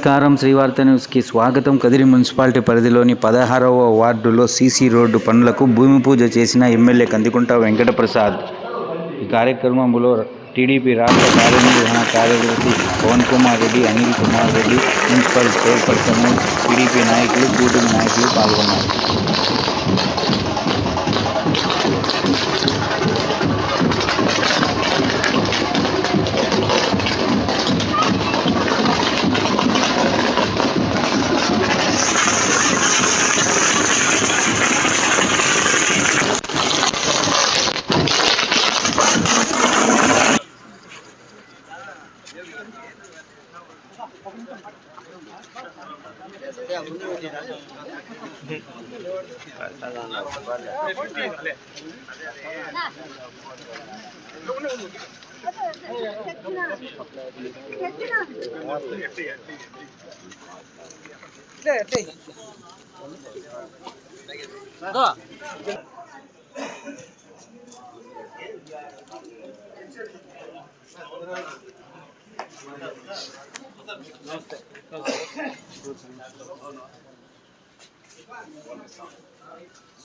నమస్కారం, శ్రీవార్త న్యూస్కి స్వాగతం. కదిరి మున్సిపాలిటీ పరిధిలోని 16వ వార్డులో సీసీ రోడ్డు పనులకు భూమి పూజ చేసిన ఎమ్మెల్యే కందికుంట వెంకటప్రసాద్. ఈ కార్యక్రమంలో టీడీపీ రాష్ట్ర కార్యనిర్వహణ కార్యదర్శి పవన్ కుమార్ రెడ్డి, అనిల్ కుమార్ రెడ్డి, మున్సిపల్ చైర్పర్సన్, టీడీపీ నాయకులు, కూటమి నాయకులు పాల్గొన్నారు.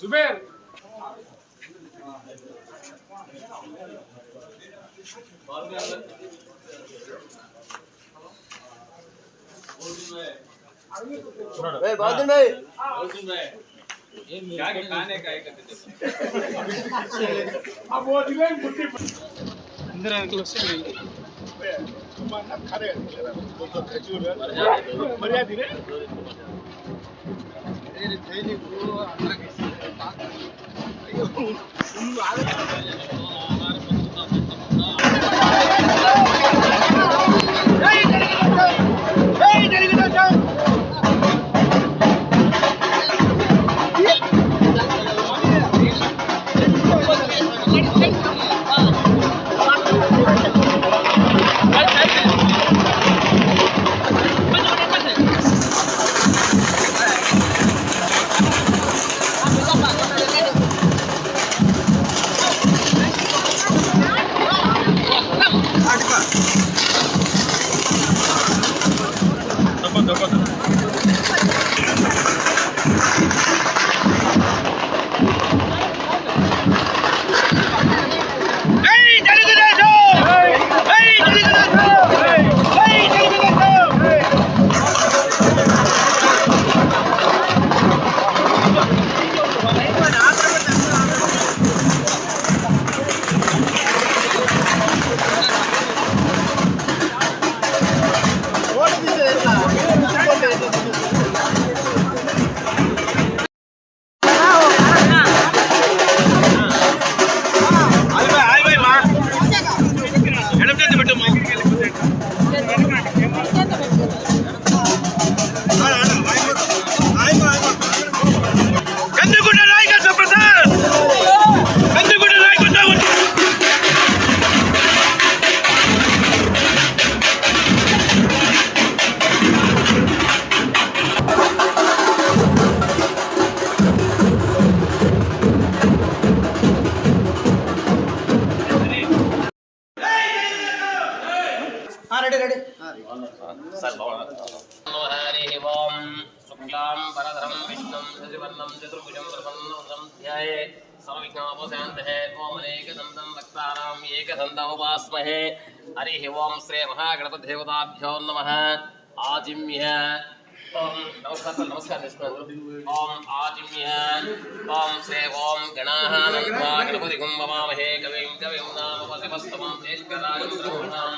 जुबेर बहुत भाई क्या के खाने का एक अब वो दिले मुट्ठी अंदर अंकल से तुम्हारा खरे तो खजूर बढ़िया दिले तेरे थैली को अंदर कैसे अयो तुम आगे शुक्लां वरदरं विष्णुं शशिवर्णं चतुर्भुजं प्रसन्नं ध्याये सर्वविघ्नोपशान्तये ओम अनेकदन्तं भक्तानां एकदन्तमुपास्महे हरिः ओम श्री महागणपतिदेवताभ्यो नमः आजिम्य ओम नमस्कार ओम आजिम्य ओम श्री ओम गणानां गणपतिं नमामहे कविं कविं नामवसिवस्तमं ज्येष्ठराजं ब्रह्मणां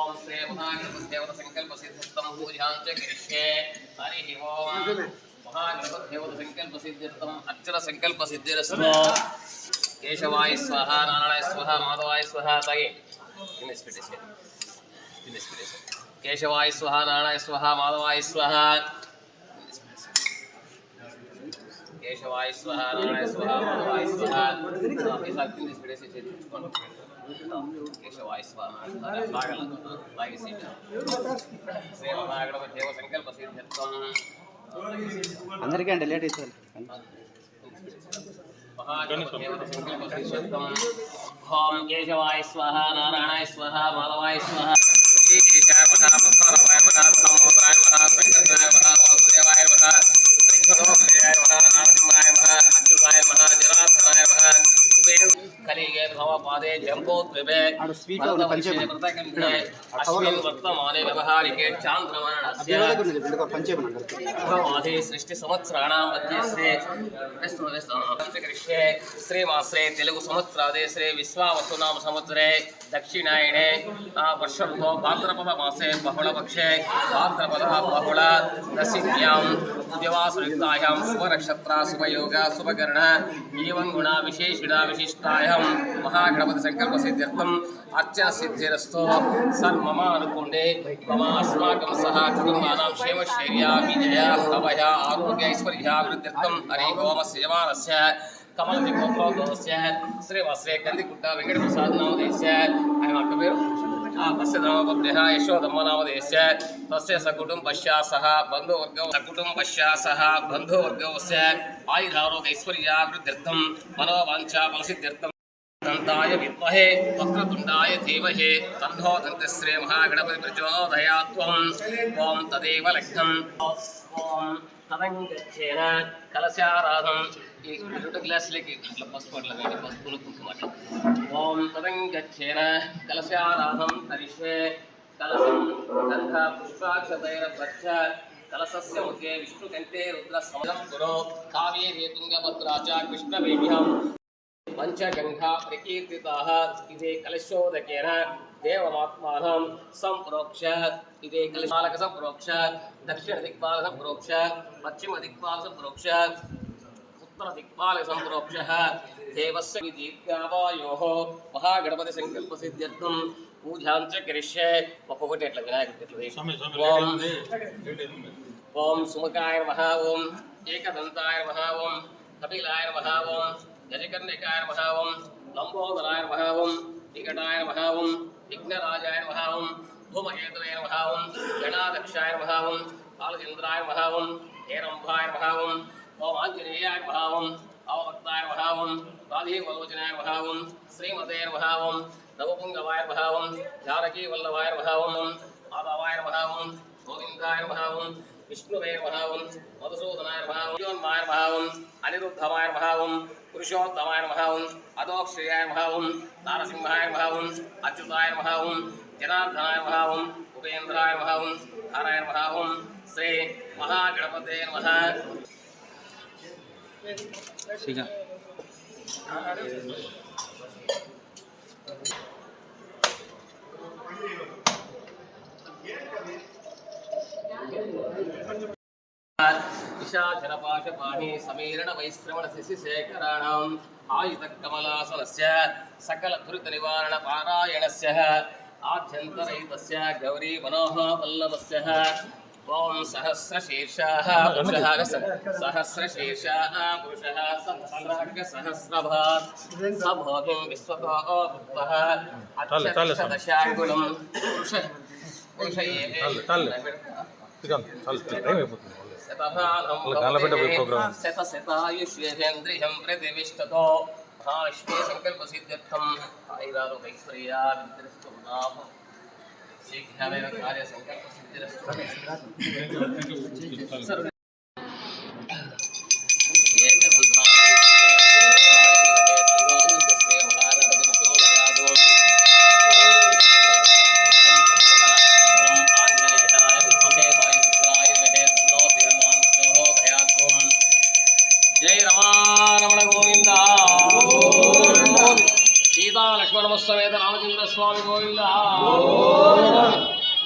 ओम श्री महागणपतिदेवता संकल्प सिद्ध्यर्थं पूजां च करिष्ये हरिः ओम महागणपतिदेवता संकल्प सिद्ध्यर्थं अर्चन संकल्प सिद्धिरस्तु केशवाय स्वाहा नारायणाय स्वाहा माधवाय स्वाहा तगे केशवाय स्वाहा नारायणाय स्वाहा माधवाय स्वाहा केशवाय स्वाहा नारायणाय स्वाहा माधवाय स्वाहा केशवाय स्वाहा श्री महागणपतिदेव संकल्प सिद्ध्यर्थं अंदर के लेट इस ओम केशवाय स्वाहा नारायणाय स्वाहा माधवाय स्वाहा ईशाय नमः पद्मनाभाय नमः दामोदराय नमः संकर्षणाय नमः वासुदेवाय नमः प्रेक्षणोपयाय नमः नारसिंहाय नमः अच्युताय नमः जनार्दनाय नमः कलिगे भवपादे जम्बोद्विपे मदवर्षे व्रतकन्धे अस्मिन् वर्तमाने व्यवहारिके चान्द्रमाणस्य भवादि सृष्टिसंवत्सराणां मध्ये श्री श्रीमासे तेलुगु संवत्सरादे श्री विश्वावसुनाम संवत्सरे दक्षिणायणे वर्ष ऋतौ भाद्रपद मासे बहुलपक्षे भाद्रपदः बहुल दशिन्यां दिवासयुक्तायां शुभनक्षत्रा शुभयोग शुभकर्ण एवं गुणा विशेषिणा विशिष्टायां महागणपति संकल्प सिद्ध्यर्थम् अर्चन सिद्धिरस्तु सन्मम अनुकुण्डे मम अस्माकं सह कुटुम्बानां क्षेमशैर्या विजय भवय आरोग्य ऐश्वर्याभिवृद्ध्यर्थं हरि ओमस्य यजमानस्य कमलदिग्गोत्रोदस्य श्रीवासरे कंदिकुट्ट वेंकटप्रसाद नामधेयस्य अयमक्क पेरु तस्य धर्मपत्न्यः यशोदम्म नामधेयस्य तस्य सकुटुम्बस्य सह बन्धुवर्गस्य आयुरारोग्य ऐश्वर्याभिवृद्ध्यर्थं मनोवाञ्छाफलसिद्ध्यर्थं दन्ताय विद्महे वक्रतुण्डाय धीमहि तन्नो दन्तश्री महागणपति प्रचोदयात् ॐ तदेव लग्नम् ॐ तदङ्गच्छेन कलशाराधं ఈ రెండు గ్లాసులకి ఇట్లా పసుపు అట్లా వేయండి పసుపులు కుంకుమ అట్లా ఓం తదంగచ్చేన కలశారాధం కరిష్యే కలశం గంధ పుష్పాక్షతైరభ్య కలశస్య ముఖే విష్ణుకంఠే రుద్ర సమలం గురో కావేరీ తుంగభద్రా చ కృష్ణవేణ్యాం పంచగంగా ప్రకీర్తితాః ఇదే కలశోదకేన దేవమాత్మానం సంప్రోక్ష ఇదే కలశాలక సంప్రోక్ష దక్షిణ దిక్పాల సంప్రోక్ష పశ్చిమ దిక్పాల సంప్రోక్ష उत्तर दिक्पाल संप्रोक्षः देवस्य विदीप्यावायोः महागणपति संकल्प सिद्ध्यर्थं पूजां च करिष्ये ఒక్కొక్కటి అట్లా వినాయకుడికి ఓం సుముఖాయ నమః ఓం ఏకదంతాయ నమః ఓం కపిలాయ నమః ఓం గజకర్ణికాయ నమః ఓం లంబోదరాయ నమః ఓం వికటాయ నమః ఓం విఘ్నరాజాయ నమః ఓం ధూమకేతవే నమః ఓం గణాధ్యక్షాయ నమః ఓం కాళచంద్రాయ నమః ఓం హేరంభాయ నమః ఓం ओम आंजनेयाय नमः ओम अवभक्ताय नमः ओम राधेवलोचनाय नमः ओम श्रीमते नमः ओम नवपुंगवाय नमः ओम जानकी वल्लभाय नमः ओम माधवाय नमः ओम गोविंदाय नमः ओम विष्णुवे नमः ओम मधुसूदनाय नमः ओम योन्माय नमः ओम अनिरुद्धमाय नमः ओम पुरुषोत्तमाय नमः ओम अदोक्षयाय नमः ओम नारसिंहाय नमः ओम अच्युताय नमः ओम जनार्दनाय नमः ओम उपेन्द्राय नमः ओम हराय नमः ओम श्री महागणपते नमः siga निशाचरपाशपाणि समीरण वैश्रवण शिशिशेखराणाम् आयुधकमलासनस्य सकलदुरितनिवारण पारायणस्य आद्यन्तरहितस्य गौरी मनोह वल्लभस्य ओम सहस्रशीर्षः पुरुषः सहस्रशीर्षः पुरुषः सहस्रभात् सभोगिं विश्वतो भुक्तः अक्षदशाङ्गुलं शतशतायुष्येन्द्रियं प्रतिविष्टतो महालक्ष्मी संकल्पसिद्ध्यर्थम् आयुरारोग्यैश्वर्याभिवृद्धिरस्तु शीघ्रमेव कार्यसंकल्पसिद्धिरस्तु जय रमारमण गोविंद सीता लक्ष्मण समेत रामचंद्र स्वामी गोविंद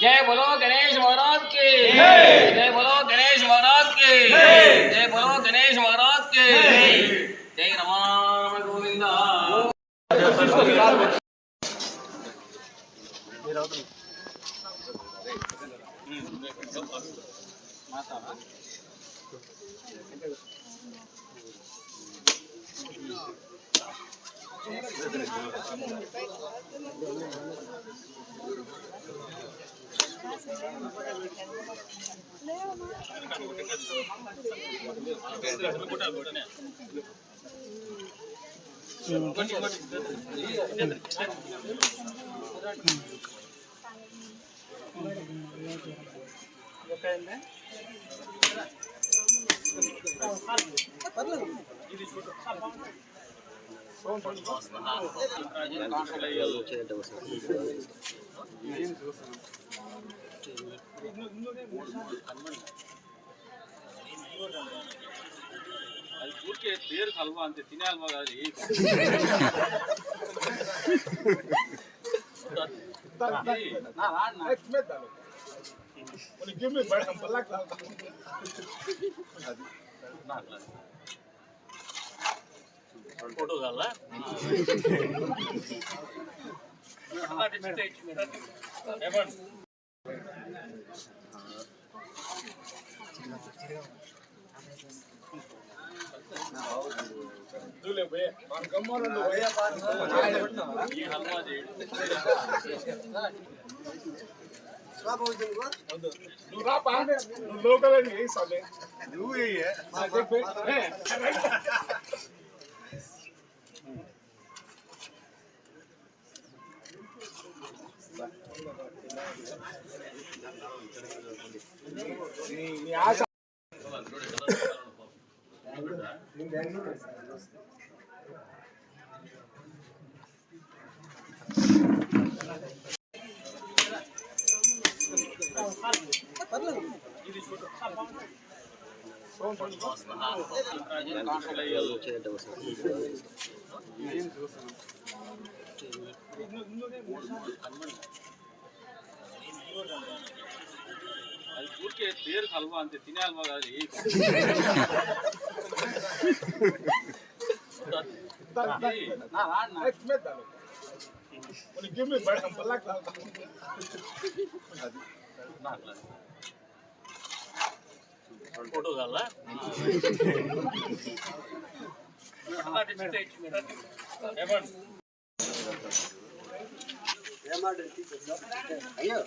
जय बोलो गणेश महाराज की जय बोलो गणेश महाराज की जय बोलो गणेश महाराज की जय रमारमण गोविंद అది ఊరికే పేరు హల్వా అంతే, తినే హల్వా కాదు. ఫోటో కావాలా? లోకల్ అని వేసాలే నువ్వు నీ ఆశ అది ఊరికే పేరు హల్వా అంతే, తినే హల్వా కాదు. ఫోటో కావాలా? అయ్యో